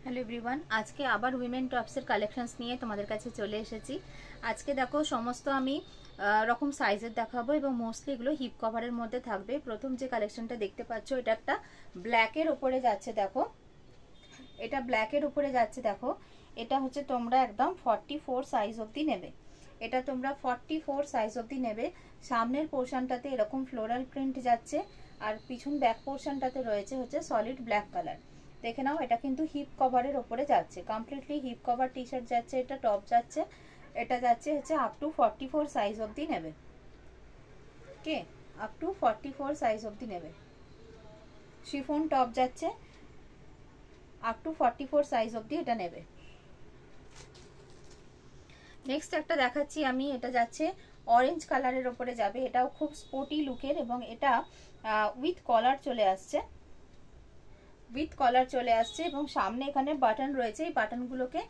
Hello everyone, আজকে আবার women টপসের collections নিয়ে তোমাদের কাছে চলে এসেছি। আজকে দেখো সমস্ত আমি রকম সাইজের দেখাবো এবং মোস্টলি এগুলো হিপ কভারের মধ্যে থাকবে। প্রথম যে কালেকশনটা দেখতে পাচ্ছ এটা একটা ব্ল্যাকের ওপরে যাচ্ছে। দেখো এটা ব্ল্যাকের উপরে যাচ্ছে। দেখো এটা হচ্ছে তোমরা একদম 44 সাইজ অবধি নেবে। এটা তোমরা 44 সাইজ অবধি নেবে। সামনের পোর্শনটাতে এরকম ফ্লোরাল প্রিন্ট যাচ্ছে আর পিছন ব্যাক পোর্শনটাতে রয়েছে হচ্ছে সলিড ব্ল্যাক কালার। দেখে নাও, এটা কিন্তু হিপ কভারের ওপরে যাচ্ছে, কমপ্লিটলি হিপ কভার টি শার্ট যাচ্ছে। এটা টপ যাচ্ছে, এটা যাচ্ছে হচ্ছে আপ টু 44 সাইজ অবধি নেবে। ওকে, আপ টু 44 সাইজ অবধি নেবে। শিফন টপ যাচ্ছে, আপ টু 44 সাইজ অবধি এটা নেবে। নেক্সট একটা দেখাচ্ছি আমি, এটা যাচ্ছে অরেঞ্জ কালারের ওপরে যাবে। এটাও খুব স্পোর্টি লুকের এবং এটা উইথ কলার চলে আসছে, উইথ কলার চলে আসছে এবং সামনে এখানে বাটন রয়েছে। এই বাটনগুলোকে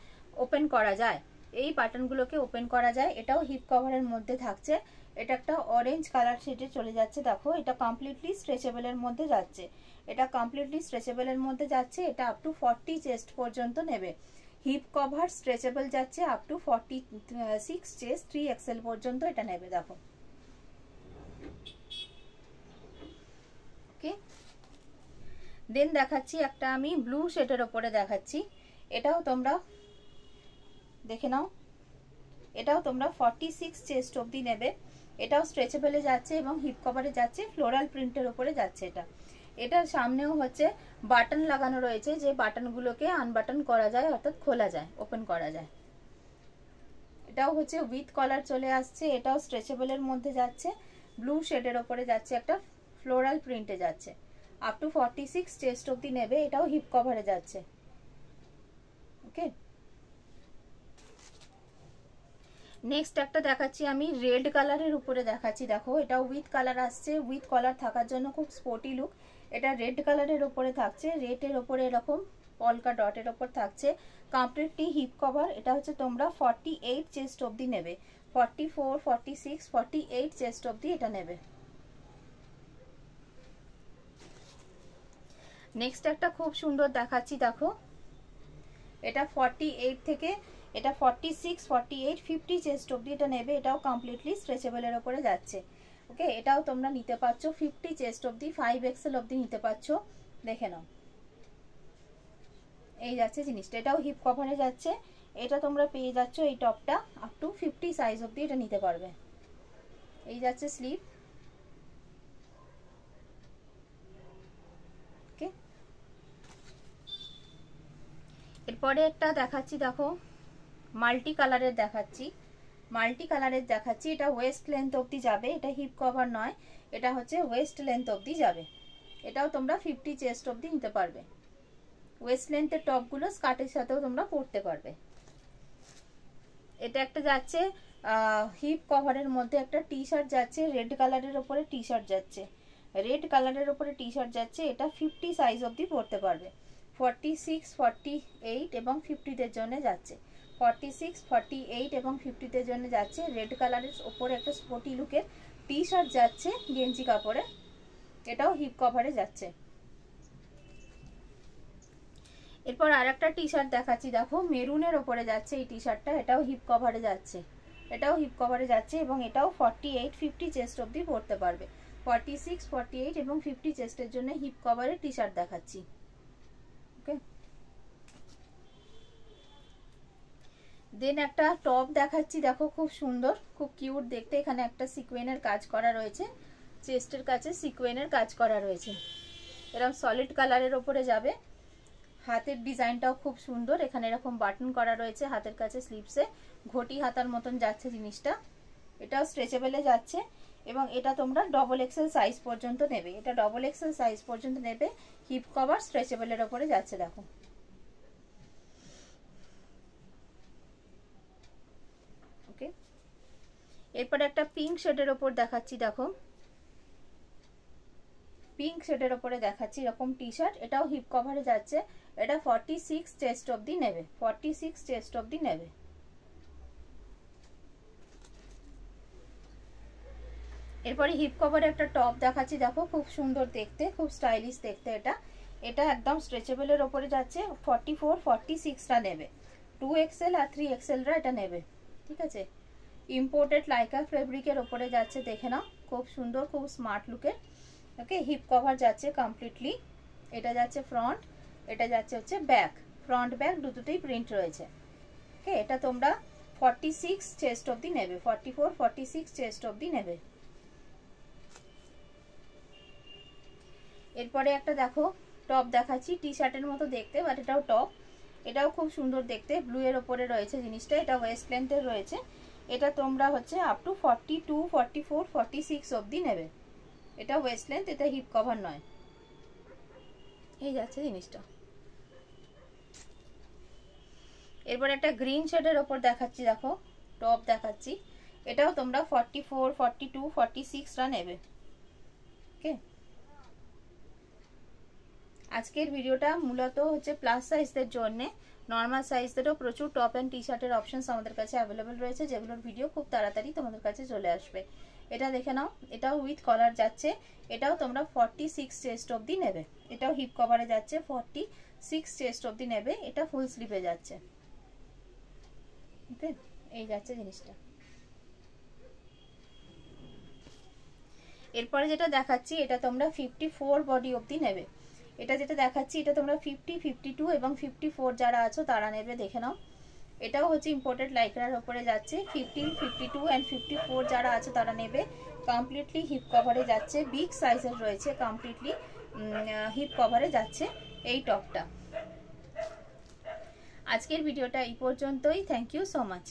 ওপেন করা যায়, এই বাটনগুলোকে ওপেন করা যায়। এটাও হিপ কভারের মধ্যে থাকছে। এটা একটা অরেঞ্জ কালার শেডে চলে যাচ্ছে। দেখো এটা কমপ্লিটলি স্ট্রেচেবলের মধ্যে যাচ্ছে, এটা কমপ্লিটলি স্ট্রেচেবলের মধ্যে যাচ্ছে। এটা আপ টু 40 চেস্ট পর্যন্ত নেবে। হিপ কভার স্ট্রেচেবল যাচ্ছে আপ টু 46 চেস্ট 3 এক্সেল পর্যন্ত এটা নেবে। দেখো ওকে, দেন দেখাচ্ছি একটা আমি ব্লু শেডের ওপরে দেখাচ্ছি। এটাও তোমরা দেখে নাও, এটাও তোমরা 46 চেস্ট অবধি নেবে। এটাও স্ট্রেচেবলে যাচ্ছে এবং হিপ কভারে যাচ্ছে, ফ্লোরাল প্রিন্টের ওপরে যাচ্ছে। এটার সামনেও হচ্ছে বাটন লাগানো রয়েছে, যে বাটনগুলোকে আনবাটন করা যায়, অর্থাৎ খোলা যায়, ওপেন করা যায়। এটাও হচ্ছে উইথ কলার চলে আসছে। এটাও স্ট্রেচেবলের মধ্যে যাচ্ছে, ব্লু শেডের ওপরে যাচ্ছে, একটা ফ্লোরাল প্রিন্টে যাচ্ছে। আপ টু 46 চেস্ট অবধি নেবে। এটাও হিপ কভারে যাচ্ছে। ওকে, নেক্সট একটা দেখাচ্ছি আমি রেড কালারের উপরে দেখাচ্ছি। দেখো এটাও উইথ কালার আসছে, উইথ কলার থাকার জন্য খুব স্পোর্টি লুক। এটা রেড কালারের উপরে থাকছে, রেডের ওপরে এরকম পলকা ডটের ওপর থাকছে, কমপ্লিটলি হিপ কভার। এটা হচ্ছে তোমরা 48 চেস্ট অবধি নেবে। 44, 46, 48 চেস্ট অবধি এটা নেবে। নেক্সট একটা খুব সুন্দর দেখাচ্ছি। দেখো এটা 48 থেকে এটা 46, 48, 50 চেস্ট অবধি এটা নেবে। এটাও কমপ্লিটলি স্ট্রেচেবলের ওপরে যাচ্ছে। ওকে, এটাও তোমরা নিতে পারছো 50 চেস্ট অবধি, 5 এক্সেল অবধি নিতে পারছো। দেখে নাও, এই যাচ্ছে জিনিসটা। এটাও হিপ কভারে যাচ্ছে। এটা তোমরা পেয়ে যাচ্ছ এই টপটা আপ টু 50 সাইজ অবধি এটা নিতে পারবে। এই যাচ্ছে স্লিভ। ওকে, এরপরে একটা দেখাচ্ছি। দেখো মাল্টি কালারের দেখাচ্ছি, মাল্টি কালারের দেখাচ্ছি। এটা ওয়েস্ট লেন্থ অবধি যাবে, এটা হিপ কভার নয়, এটা হচ্ছে ওয়েস্ট লেন্থ অবধি যাবে। এটাও তোমরা 50 চেস্ট অবধি নিতে পারবে। ওয়েস্ট লেন্থের টপগুলো স্কার্টের সাথেও তোমরা পরতে পারবে। এটা একটা যাচ্ছে হিপ কভারের মধ্যে একটা টি শার্ট যাচ্ছে, রেড কালারের ওপরে টি শার্ট যাচ্ছে, রেড কালারের ওপরে টি শার্ট যাচ্ছে। এটা 50 সাইজ অবধি পরতে পারবে। 46, 48 এবং 50 জন্য যাচ্ছে। 46, 48 এবং 50 জন্য যাচ্ছে। রেড কালারের ওপরে একটা স্পোর্টি লুকের টি শার্ট যাচ্ছে গেঞ্জি কাপড়ে। এটাও হিপ কভারে যাচ্ছে। এরপর আর একটা টি শার্ট দেখাচ্ছি। দেখো মেরুনের ওপরে যাচ্ছে এই টি শার্টটা। এটাও হিপ কভারে যাচ্ছে, এটাও হিপ কভারে যাচ্ছে এবং এটাও 48, 50 চেস্ট অবধি পরতে পারবে। 46, 48 এবং 50 চেস্টের জন্য হিপ কভারের টি শার্ট দেখাচ্ছি। ওকে, দেন একটা টপ দেখাচ্ছি। দেখো খুব সুন্দর, খুব কিউট দেখতে। এখানে একটা সিকোয়েনের কাজ করা রয়েছে, চেস্টের কাছে সিকোয়েনের কাজ করা রয়েছে। এরকম সলিড কালারের ওপরে যাবে। হাতের ডিজাইনটাও খুব সুন্দর, এখানে এরকম বাটন করা রয়েছে হাতের কাছে, স্লিভসে ঘটি হাতার মতন যাচ্ছে জিনিসটা। এটাও স্ট্রেচেবলে যাচ্ছে এবং এটা তোমরা ডবল এক্সেল সাইজ পর্যন্ত নেবে। এটা ডবল এক্সেল সাইজ পর্যন্ত নেবে। হিপ কভার স্ট্রেচেবলের ওপরে যাচ্ছে। দেখো ওকে, এরপরে একটা পিঙ্ক শেডের ওপর দেখাচ্ছি। দেখো পিঙ্ক শেডের ওপরে দেখাচ্ছি এরকম টি শার্ট। এটাও হিপ কভারে যাচ্ছে। এটা 46 চেস্ট অবধি নেবে, 46 চেস্ট অবধি নেবে। এরপরে হিপ কভারে একটা টপ দেখাচ্ছি। দেখো খুব সুন্দর দেখতে, খুব স্টাইলিশ দেখতে। এটা একদম স্ট্রেচেবলের ওপরে যাচ্ছে। 44 46টা নেবে, 2XL আর 3XLরা এটা নেবে, ঠিক আছে। ইম্পোর্টেড লাইকা ফেব্রিকের ওপরে যাচ্ছে, দেখে নাও, খুব সুন্দর, খুব স্মার্ট লুকের। ওকে, হিপ কভার যাচ্ছে কমপ্লিটলি। এটা যাচ্ছে ফ্রন্ট, এটা যাচ্ছে হচ্ছে ব্যাক। ফ্রন্ট ব্যাক দুটোতেই প্রিন্ট রয়েছে। ওকে, এটা তোমরা 46 চেস্ট অবধি নেবে, 44 46 চেস্ট অবধি নেবে। এরপরে একটা দেখো টপ দেখাচ্ছি, টি শার্টের মতো দেখতে, বাট এটাও টপ। এটাও খুব সুন্দর দেখতে, ব্লু এর ওপরে রয়েছে জিনিসটা। এটা ওয়েস্ট লেন্থের রয়েছে। এটা তোমরা হচ্ছে আপ টু 42 44 46 অবধি নেবে। এটা ওয়েস্ট লেন্থ, এটা হিপ কভার নয়। এই যাচ্ছে জিনিসটা। এরপর একটা গ্রিন শেডের ওপর দেখাচ্ছি, দেখো টপ দেখাচ্ছি। এটাও তোমরা 44 42 46টা নেবে। ওকে, আজকের ভিডিওটা মূলত হচ্ছে প্লাস সাইজদের জন্য। নর্মাল সাইজদেরও প্রচুর টপ অ্যান্ড টি শার্টের অপশনস আমাদের কাছে অ্যাভেলেবেল রয়েছে, যেগুলোর ভিডিও খুব তাড়াতাড়ি তোমাদের কাছে চলে আসবে। এটা দেখে নাও, এটাও উইথ কলার যাচ্ছে। এটাও তোমরা 46 চেস্ট অবধি নেবে। এটাও হিপ কভারে যাচ্ছে, 46 চেস্ট অবধি নেবে। এটা ফুল স্লিভে যাচ্ছে। ওকে, এই যাচ্ছে জিনিসটা। এরপরে যেটা দেখাচ্ছি, এটা তোমরা 54 বডি অবধি নেবে। এটা যেটা দেখাচ্ছি, এটা তোমরা 50 52 এবং 54 যারা আছো তারা নেবে, দেখে নাও। এটাও হচ্ছে ইম্পোর্টেড লাইক্রার উপরে যাচ্ছে। 50 52 অ্যান্ড 54 যারা আছে তারা নেবে। কমপ্লিটলি হিপ কভারে যাচ্ছে, বিগ সাইজের রয়েছে, কমপ্লিটলি হিপ কভারে যাচ্ছে এই টপটা। আজকের ভিডিওটা এই পর্যন্তই। Thank you so much.